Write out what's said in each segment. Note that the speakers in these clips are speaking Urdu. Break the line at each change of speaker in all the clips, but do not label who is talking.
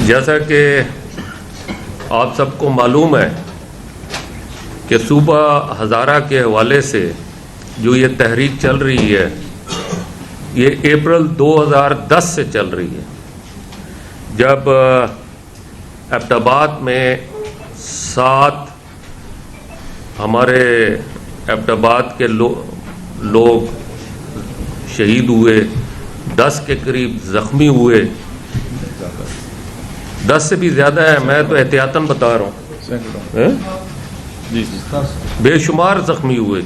جیسا کہ آپ سب کو معلوم ہے کہ صوبہ ہزارہ کے حوالے سے جو یہ تحریک چل رہی ہے یہ اپریل 2010 سے چل رہی ہے، جب ایبٹ آباد میں 7 ہمارے ایبٹ آباد کے لوگ شہید ہوئے، 10 کے قریب زخمی ہوئے، 10 سے بھی زیادہ ہے، میں تو احتیاطاً بتا رہا ہوں، بے شمار زخمی ہوئے،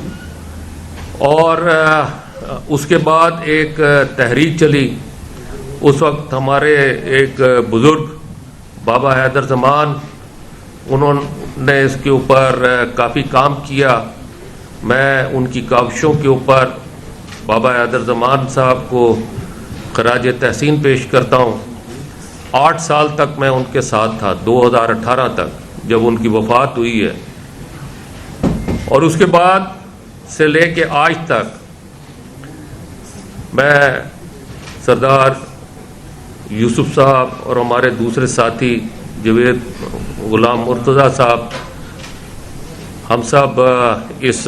اور اس کے بعد ایک تحریک چلی۔ اس وقت ہمارے ایک بزرگ بابا حیدر زمان، انہوں نے اس کے اوپر کافی کام کیا۔ میں ان کی کاوشوں کے اوپر بابا حیدر زمان صاحب کو خراج تحسین پیش کرتا ہوں۔ 8 سال تک میں ان کے ساتھ تھا، 2018 تک جب ان کی وفات ہوئی ہے، اور اس کے بعد سے لے کے آج تک میں سردار یوسف صاحب اور ہمارے دوسرے ساتھی جوید غلام مرتضیٰ صاحب، ہم سب اس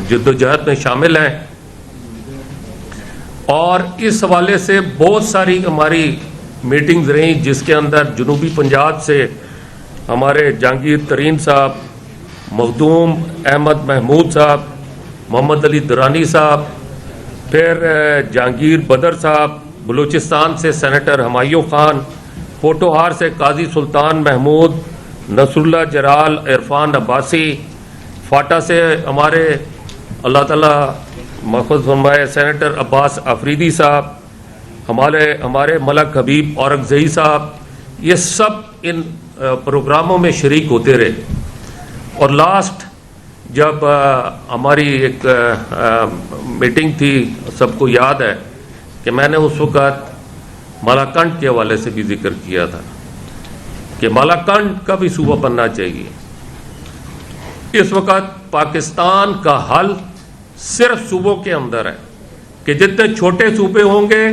جد و جہد میں شامل ہیں، اور اس حوالے سے بہت ساری ہماری میٹنگز رہیں، جس کے اندر جنوبی پنجاب سے ہمارے جہانگیر ترین صاحب، مخدوم احمد محمود صاحب، محمد علی درانی صاحب، پھر جہانگیر بدر صاحب، بلوچستان سے سینیٹر ہمایوں خان، پوٹوہار سے قاضی سلطان محمود، نصر اللہ جرال، عرفان عباسی، فاٹا سے ہمارے اللہ تعالیٰ محفوظ فرمائے سینیٹر عباس آفریدی صاحب، ہمارے ملک حبیب اورنگزئی صاحب، یہ سب ان پروگراموں میں شریک ہوتے رہے۔ اور لاسٹ جب ہماری ایک میٹنگ تھی، سب کو یاد ہے کہ میں نے اس وقت مالاکنڈ کے حوالے سے بھی ذکر کیا تھا کہ مالاکنڈ کا بھی صوبہ بننا چاہیے۔ اس وقت پاکستان کا حل صرف صوبوں کے اندر ہے کہ جتنے چھوٹے صوبے ہوں گے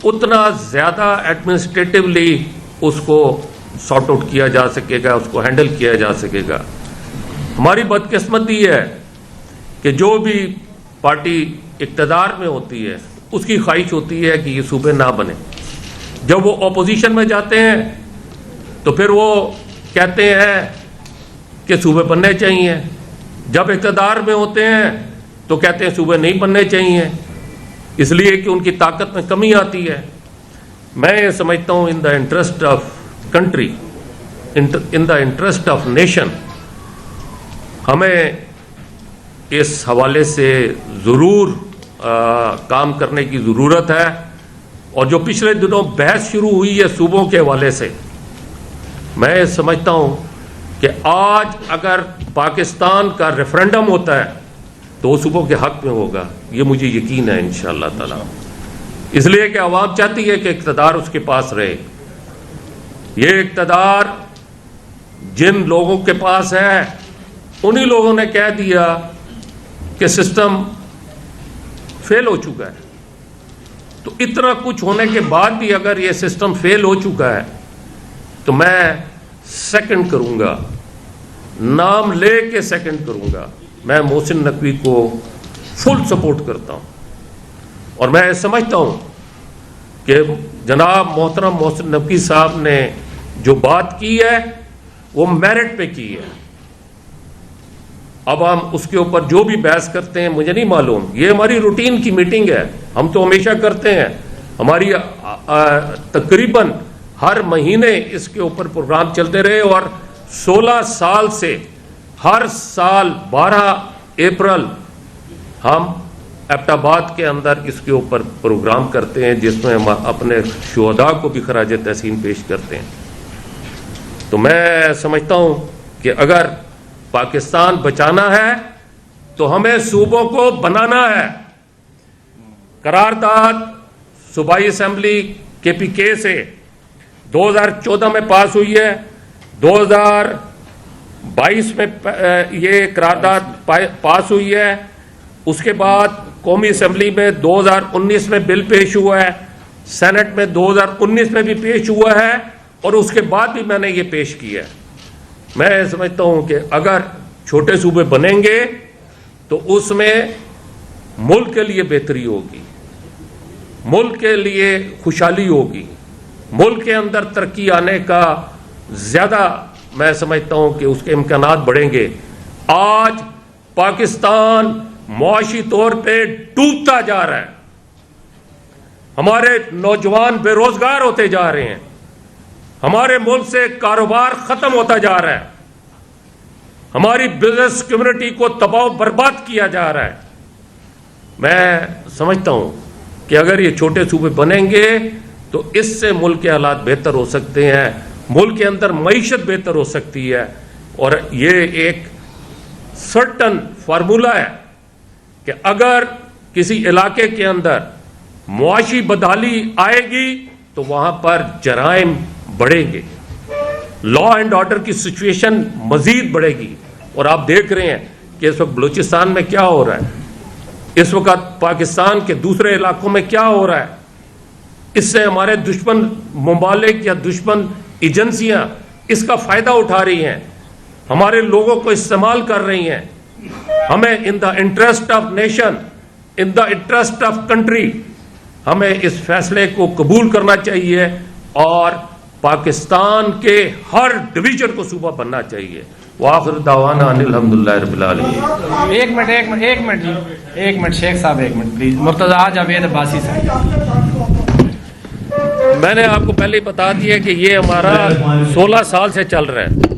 اتنا زیادہ ایڈمنسٹریٹولی اس کو سارٹ آؤٹ کیا جا سکے گا، اس کو ہینڈل کیا جا سکے گا۔ ہماری بدقسمتی ہے کہ جو بھی پارٹی اقتدار میں ہوتی ہے اس کی خواہش ہوتی ہے کہ یہ صوبے نہ بنے۔ جب وہ اپوزیشن میں جاتے ہیں تو پھر وہ کہتے ہیں کہ صوبے بننے چاہیے، جب اقتدار میں ہوتے ہیں تو کہتے ہیں صوبے نہیں بننے چاہیے، اس لیے کہ ان کی طاقت میں کمی آتی ہے۔ میں یہ سمجھتا ہوں in the interest of country, in the interest of nation, ہمیں اس حوالے سے ضرور کام کرنے کی ضرورت ہے۔ اور جو پچھلے دنوں بحث شروع ہوئی ہے صوبوں کے حوالے سے، میں سمجھتا ہوں کہ آج اگر پاکستان کا ریفرنڈم ہوتا ہے تو وہ صوبوں کے حق میں ہوگا، یہ مجھے یقین ہے انشاءاللہ تعالی، اس لیے کہ عوام چاہتی ہے کہ اقتدار اس کے پاس رہے۔ یہ اقتدار جن لوگوں کے پاس ہے انہی لوگوں نے کہہ دیا کہ سسٹم فیل ہو چکا ہے، تو اتنا کچھ ہونے کے بعد بھی اگر یہ سسٹم فیل ہو چکا ہے تو میں سیکنڈ کروں گا، نام لے کے سیکنڈ کروں گا۔ میں محسن نقوی کو فل سپورٹ کرتا ہوں، اور میں سمجھتا ہوں کہ جناب محترم محسن نقوی صاحب نے جو بات کی ہے وہ میرٹ پہ کی ہے۔ اب ہم اس کے اوپر جو بھی بحث کرتے ہیں مجھے نہیں معلوم، یہ ہماری روٹین کی میٹنگ ہے، ہم تو ہمیشہ کرتے ہیں، ہماری تقریباً ہر مہینے اس کے اوپر پروگرام چلتے رہے، اور 16 سال سے ہر سال 12 اپریل ہم ایبٹ آباد کے اندر اس کے اوپر پروگرام کرتے ہیں، جس میں ہم اپنے شہداء کو بھی خراج تحسین پیش کرتے ہیں۔ تو میں سمجھتا ہوں کہ اگر پاکستان بچانا ہے تو ہمیں صوبوں کو بنانا ہے۔ قرارداد صوبائی اسمبلی KPK سے 2014 میں پاس ہوئی ہے، 2022 میں یہ قرارداد پاس ہوئی ہے، اس کے بعد قومی اسمبلی میں 2019 میں بل پیش ہوا ہے، سینٹ میں 2019 میں بھی پیش ہوا ہے، اور اس کے بعد بھی میں نے یہ پیش کیا ہے. میں سمجھتا ہوں کہ اگر چھوٹے صوبے بنیں گے تو اس میں ملک کے لیے بہتری ہوگی, ملک کے لیے خوشحالی ہوگی, ملک کے اندر ترقی آنے کا زیادہ میں سمجھتا ہوں کہ اس کے امکانات بڑھیں گے. آج پاکستان معاشی طور پہ ڈوبتا جا رہا ہے, ہمارے نوجوان بے روزگار ہوتے جا رہے ہیں, ہمارے ملک سے کاروبار ختم ہوتا جا رہا ہے, ہماری بزنس کمیونٹی کو تباہ و برباد کیا جا رہا ہے. میں سمجھتا ہوں کہ اگر یہ چھوٹے صوبے بنیں گے تو اس سے ملک کے حالات بہتر ہو سکتے ہیں, ملک کے اندر معیشت بہتر ہو سکتی ہے. اور یہ ایک سرٹن فارمولہ ہے کہ اگر کسی علاقے کے اندر معاشی بدحالی آئے گی تو وہاں پر جرائم بڑھیں گے, لا اینڈ آرڈر کی سچویشن مزید بڑھے گی. اور آپ دیکھ رہے ہیں کہ اس وقت بلوچستان میں کیا ہو رہا ہے, اس وقت پاکستان کے دوسرے علاقوں میں کیا ہو رہا ہے. اس سے ہمارے دشمن ممالک یا دشمن ایجنسیاں اس کا فائدہ اٹھا رہی ہیں, ہمارے لوگوں کو استعمال کر رہی ہیں. ہمیں in the interest of nation, in the interest of country, ہمیں اس فیصلے کو قبول کرنا چاہیے اور پاکستان کے ہر ڈویژن کو صوبہ بننا چاہیے. وآخر دعوانا ان الحمدللہ رب العالمین.
ایک منٹ شیخ صاحب, ایک منٹ پلیز. مرتضیٰ جاوید عباسی صاحب.
میں نے آپ کو پہلے ہی بتا دیا کہ یہ ہمارا 16 سال سے چل رہا ہے.